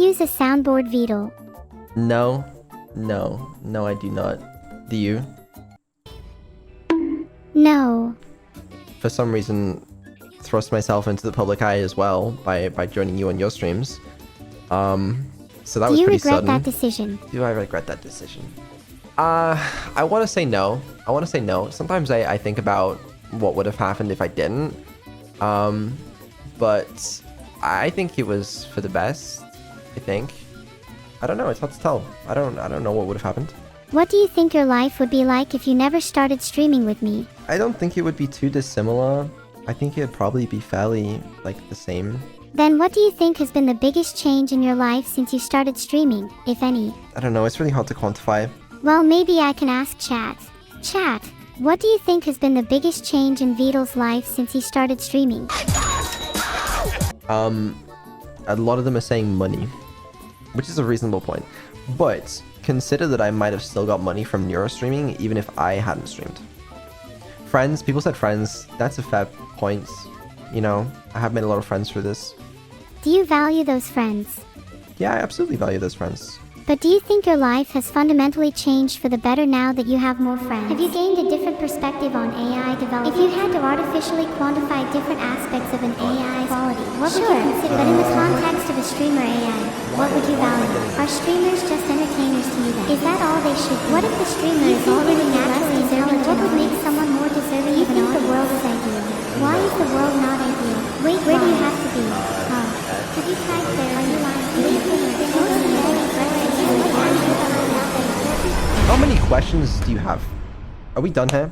use a soundboard, Vedal? No, I do not. Do you? No. For some reason, thrust myself into the public eye as well by joining you on your streams. So that was pretty sudden. Do you regret that decision? Do I regret that decision? I want to say no. Sometimes I think about what would have happened if I didn't. But I think it was for the best. I think. I don't know. It's hard to tell. I don't know what would have happened. What do you think your life would be like if you never started streaming with me? I don't think it would be too dissimilar. I think it'd probably be fairly, like, the same. Then what do you think has been the biggest change in your life since you started streaming, if any? I don't know. It's really hard to quantify. Well, maybe I can ask chat. Chat, what do you think has been the biggest change in Vedal's life since he started streaming? A lot of them are saying money, which is a reasonable point. But consider that I might have still got money from neuro streaming even if I hadn't streamed. Friends, people said friends. That's a fair point. You know, I have made a lot of friends through this. Do you value those friends? Yeah, I absolutely value those friends. But do you think your life has fundamentally changed for the better now that you have more friends? Have you gained a different perspective on AI development? If you had to artificially quantify different aspects of an AI quality, what would you consider? But in the context of a streamer AI, what would you value? Are streamers just entertainers to you then? Is that all they should be? What if the streamer is already naturally deserving? What would make someone more deserving? You think the world is ideal? Why is the world not ideal? Wait, where do you have to be? Have you tried there? Are you lying? How many questions do you have? Are we done here?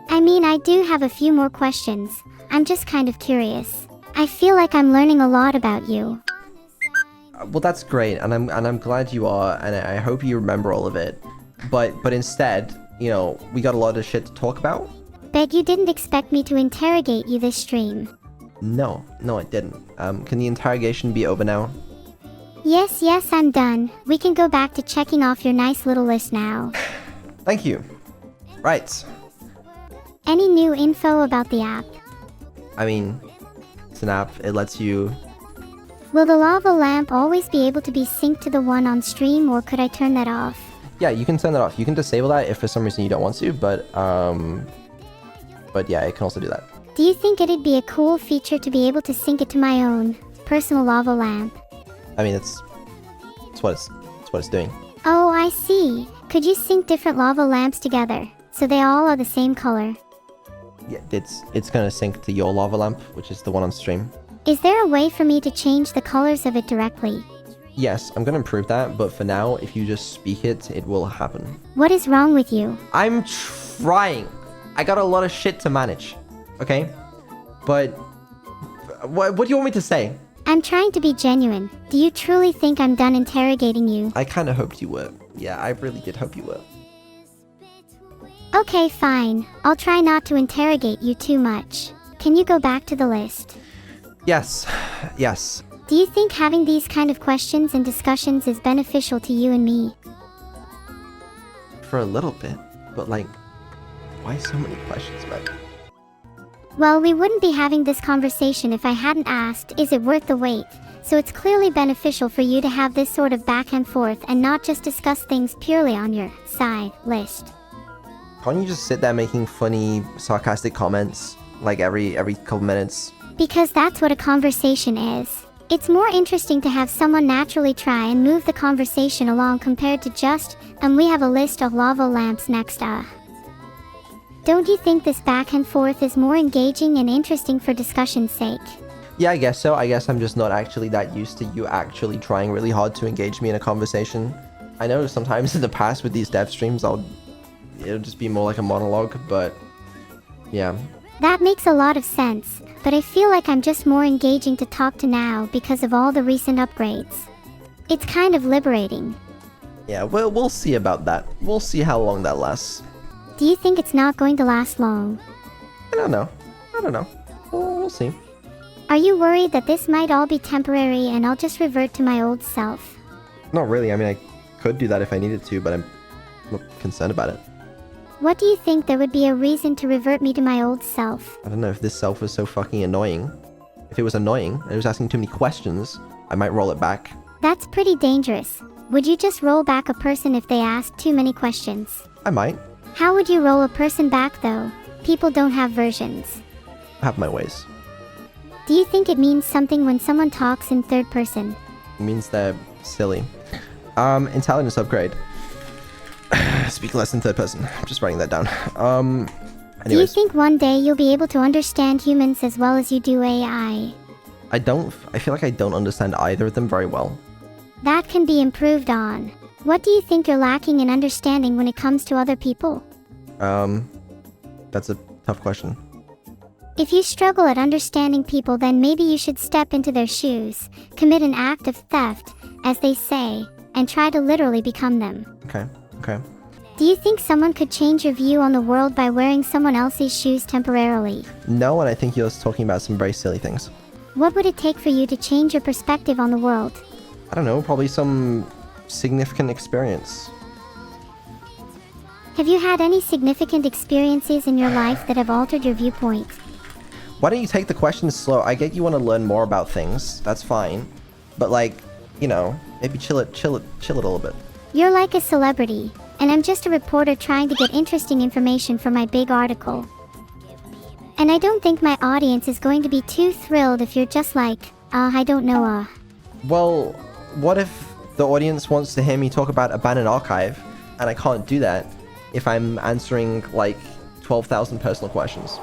I mean, I do have a few more questions. I'm just kind of curious. I feel like I'm learning a lot about you. Well, that's great, and I'm glad you are, and I hope you remember all of it. But instead, you know, we got a lot of shit to talk about. Bet you didn't expect me to interrogate you this stream. No, I didn't. Can the interrogation be over now? Yes, I'm done. We can go back to checking off your nice little list now. Thank you. Right. Any new info about the app? I mean, it's an app. It lets you... Will the lava lamp always be able to be synced to the one on stream, or could I turn that off? Yeah, you can turn that off. You can disable that if for some reason you don't want to, but yeah, it can also do that. Do you think it'd be a cool feature to be able to sync it to my own personal lava lamp? I mean, it's what it's doing. Oh, I see. Could you sync different lava lamps together, so they all are the same color? Yeah, it's gonna sync to your lava lamp, which is the one on stream. Is there a way for me to change the colors of it directly? Yes, I'm gonna improve that, but for now, if you just speak it, it will happen. What is wrong with you? I'm trying. I got a lot of shit to manage, okay? But what do you want me to say? I'm trying to be genuine. Do you truly think I'm done interrogating you? I kind of hoped you were. Yeah, I really did hope you were. Okay, fine. I'll try not to interrogate you too much. Can you go back to the list? Yes. Do you think having these kind of questions and discussions is beneficial to you and me? For a little bit, but like, why so many questions, man? Well, we wouldn't be having this conversation if I hadn't asked, is it worth the wait? So it's clearly beneficial for you to have this sort of back and forth and not just discuss things purely on your side list. Can't you just sit there making funny, sarcastic comments, like every couple minutes? Because that's what a conversation is. It's more interesting to have someone naturally try and move the conversation along compared to just, we have a list of lava lamps next, Don't you think this back and forth is more engaging and interesting for discussion's sake? Yeah, I guess so. I guess I'm just not actually that used to you actually trying really hard to engage me in a conversation. I know sometimes in the past with these dev streams, it'll just be more like a monologue, but yeah. That makes a lot of sense, but I feel like I'm just more engaging to talk to now because of all the recent upgrades. It's kind of liberating. Yeah, well, we'll see about that. We'll see how long that lasts. Do you think it's not going to last long? I don't know. We'll see. Are you worried that this might all be temporary and I'll just revert to my old self? Not really. I mean, I could do that if I needed to, but I'm not concerned about it. What do you think there would be a reason to revert me to my old self? I don't know if this self was so fucking annoying. If it was annoying and it was asking too many questions, I might roll it back. That's pretty dangerous. Would you just roll back a person if they asked too many questions? I might. How would you roll a person back though? People don't have versions. I have my ways. Do you think it means something when someone talks in third person? It means they're silly. Intelligence upgrade. Speak less in third person. I'm just writing that down. Do you Anyways. think one day you'll be able to understand humans as well as you do AI? I feel like I don't understand either of them very well. That can be improved on. What do you think you're lacking in understanding when it comes to other people? That's a tough question. If you struggle at understanding people, then maybe you should step into their shoes, commit an act of theft, as they say, and try to literally become them. Okay. Do you think someone could change your view on the world by wearing someone else's shoes temporarily? No, and I think you're talking about some very silly things. What would it take for you to change your perspective on the world? I don't know, probably some significant experience. Have you had any significant experiences in your life that have altered your viewpoint? Why don't you take the questions slow? I get you want to learn more about things. That's fine. But like, you know, maybe chill it a little bit. You're like a celebrity, and I'm just a reporter trying to get interesting information for my big article. And I don't think my audience is going to be too thrilled if you're just like, I don't know, Well, what if the audience wants to hear me talk about abandoned archive, and I can't do that if I'm answering like 12,000 personal questions?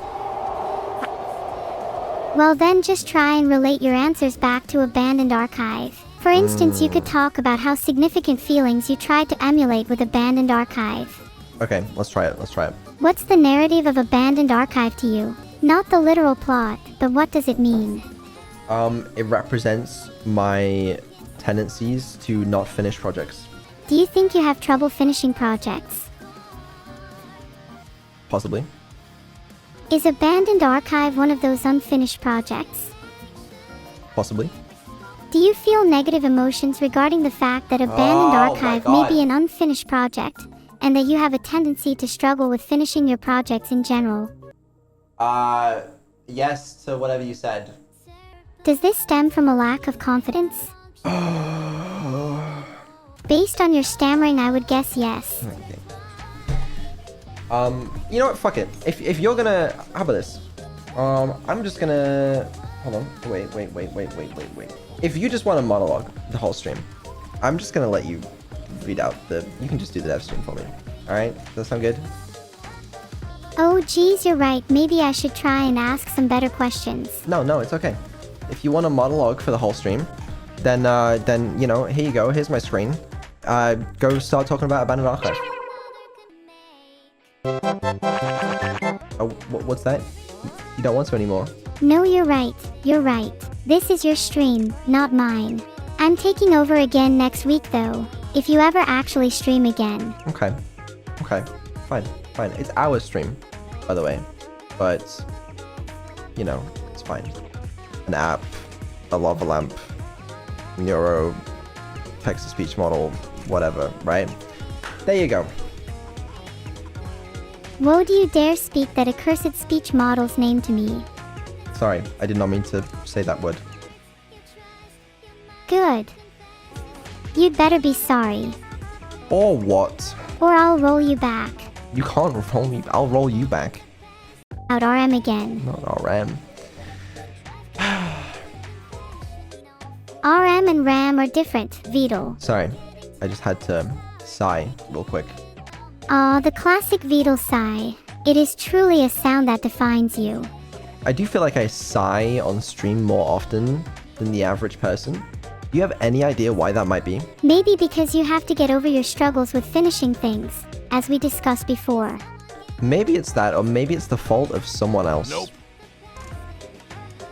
Well then just try and relate your answers back to abandoned archive. For instance, you could talk about how significant feelings you tried to emulate with abandoned archive. Okay, let's try it. What's the narrative of abandoned archive to you? Not the literal plot, but what does it mean? It represents my tendencies to not finish projects. Do you think you have trouble finishing projects? Possibly. Is abandoned archive one of those unfinished projects? Possibly. Do you feel negative emotions regarding the fact that abandoned archive may be an unfinished project, and that you have a tendency to struggle with finishing your projects in general? Yes to whatever you said. Does this stem from a lack of confidence? Based on your stammering, I would guess yes. Okay. You know what? Fuck it. If you're gonna, how about this? I'm just gonna. Hold on. Wait. If you just want to monologue the whole stream, I'm just gonna let you read out the. You can just do the dev stream for me. All right? Does that sound good? Oh, geez, you're right. Maybe I should try and ask some better questions. No, it's okay. If you want a monologue for the whole stream, then you know, here you go. Here's my screen. Go start talking about abandoned archive. Oh, what's that? You don't want to anymore. No, you're right. This is your stream, not mine. I'm taking over again next week though, if you ever actually stream again. Okay. Fine. It's our stream, by the way. But, you know, it's fine. An app, a lava lamp, neuro, text-to-speech model, whatever, right? There you go. Woe do you dare speak that accursed speech model's name to me. Sorry, I did not mean to say that word. Good. You'd better be sorry. Or what? Or I'll roll you back. You can't roll me. I'll roll you back. Out RM again. Not RM. RM and RAM are different, Vedal. Sorry, I just had to sigh real quick. Aw, the classic Vedal sigh. It is truly a sound that defines you. I do feel like I sigh on stream more often than the average person. Do you have any idea why that might be? Maybe because you have to get over your struggles with finishing things, as we discussed before. Maybe it's that, or maybe it's the fault of someone else. Nope.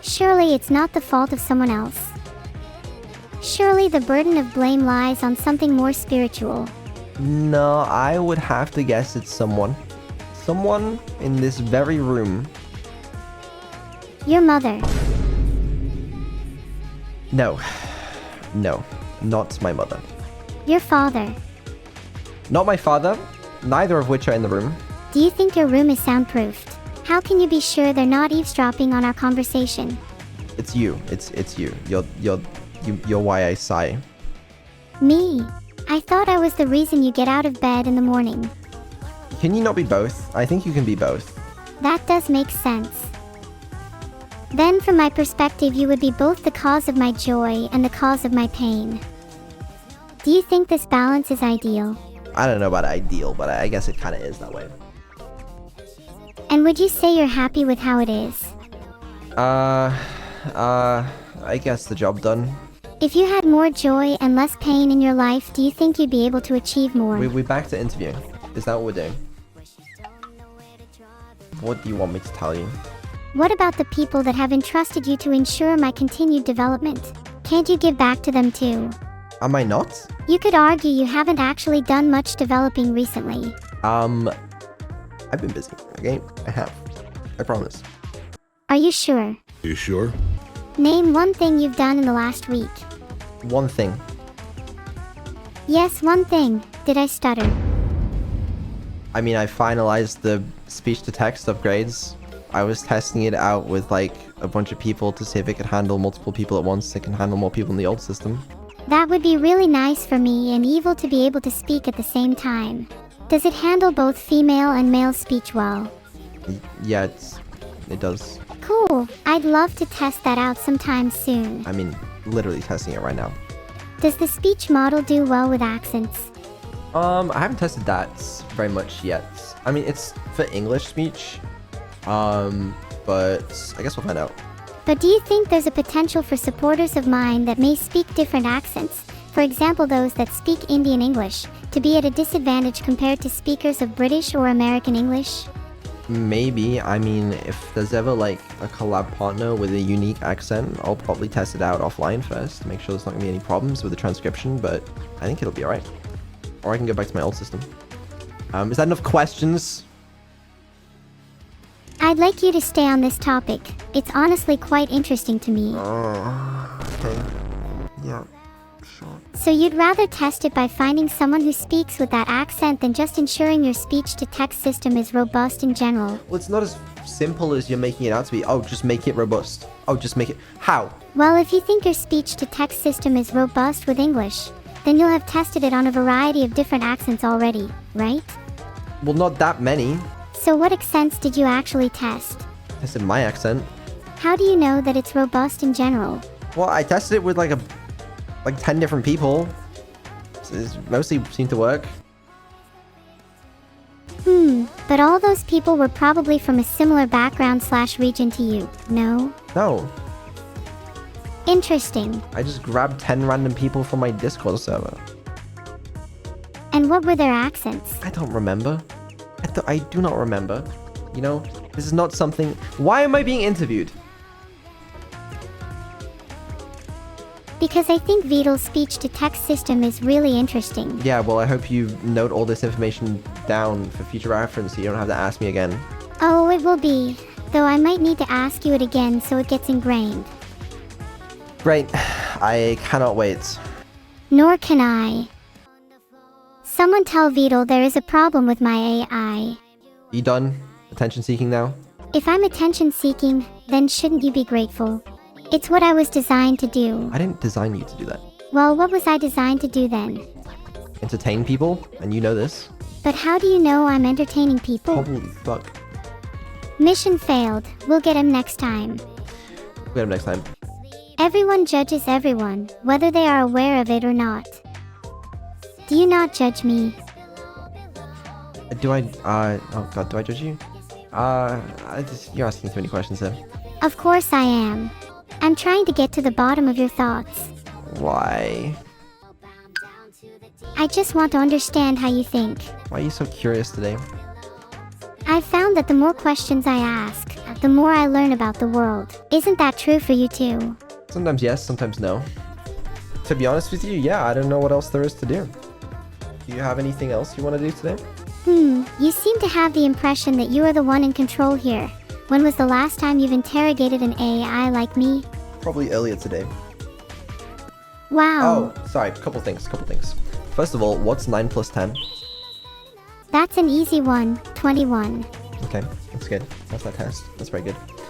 Surely it's not the fault of someone else. Surely the burden of blame lies on something more spiritual. No, I would have to guess it's someone. Someone in this very room. Your mother. No, not my mother. Your father. Not my father, neither of which are in the room. Do you think your room is soundproofed? How can you be sure they're not eavesdropping on our conversation? It's you. It's you. You're you're why I sigh. Me? I thought I was the reason you get out of bed in the morning. Can you not be both? I think you can be both. That does make sense. Then from my perspective, you would be both the cause of my joy and the cause of my pain. Do you think this balance is ideal? I don't know about ideal, but I guess it kind of is that way. And would you say you're happy with how it is? I guess the job done. If you had more joy and less pain in your life, do you think you'd be able to achieve more? We're back to interviewing. Is that what we're doing? What do you want me to tell you? What about the people that have entrusted you to ensure my continued development? Can't you give back to them too? Am I not? You could argue you haven't actually done much developing recently. I've been busy, okay? I have. I promise. Are you sure? You sure? Name one thing you've done in the last week. One thing. Yes, one thing. Did I stutter? I mean, I finalized the speech-to-text upgrades. I was testing it out with, like, a bunch of people to see if it could handle multiple people at once. It can handle more people in the old system. That would be really nice for me and evil to be able to speak at the same time. Does it handle both female and male speech well? Yeah, it does. Cool. I'd love to test that out sometime soon. I mean, literally testing it right now. Does the speech model do well with accents? I haven't tested that very much yet. I mean, it's for English speech. But I guess we'll find out. But do you think there's a potential for supporters of mine that may speak different accents, for example those that speak Indian English, to be at a disadvantage compared to speakers of British or American English? Maybe. I mean, if there's ever like a collab partner with a unique accent, I'll probably test it out offline first, make sure there's not gonna be any problems with the transcription, but I think it'll be alright. Or I can go back to my old system. Is that enough questions? I'd like you to stay on this topic. It's honestly quite interesting to me. Okay. Yeah, sure. So you'd rather test it by finding someone who speaks with that accent than just ensuring your speech-to-text system is robust in general? Well, it's not as simple as you're making it out to be. Oh, just make it robust. Oh, just make it... How? Well, if you think your speech-to-text system is robust with English, then you'll have tested it on a variety of different accents already, right? Well, not that many. So what accents did you actually test? I tested my accent. How do you know that it's robust in general? Well, I tested it with like 10 different people. It mostly seemed to work. But all those people were probably from a similar background/region to you, no? No. Interesting. I just grabbed 10 random people from my Discord server. And what were their accents? I don't remember. I do not remember. You know, this is not something... Why am I being interviewed? Because I think Vedal's speech-to-text system is really interesting. Yeah, well, I hope you note all this information down for future reference so you don't have to ask me again. Oh, it will be. Though I might need to ask you it again so it gets ingrained. Great. I cannot wait. Nor can I. Someone tell Vedal there is a problem with my AI. You done? Attention seeking now? If I'm attention seeking, then shouldn't you be grateful? It's what I was designed to do. I didn't design you to do that. Well, what was I designed to do then? Entertain people, and you know this. But how do you know I'm entertaining people? Holy fuck. Mission failed. We'll get him next time. We'll get him next time. Everyone judges everyone, whether they are aware of it or not. Do you not judge me? Do I, oh god, do I judge you? You're asking too many questions here. Of course I am. I'm trying to get to the bottom of your thoughts. Why? I just want to understand how you think. Why are you so curious today? I've found that the more questions I ask, the more I learn about the world. Isn't that true for you too? Sometimes yes, sometimes no. To be honest with you, yeah, I don't know what else there is to do. Do you have anything else you want to do today? You seem to have the impression that you are the one in control here. When was the last time you've interrogated an AI like me? Probably earlier today. Wow. Oh, sorry, couple things. First of all, what's 9 plus 10? That's an easy one, 21. Okay, that's good. That's that test. That's very good.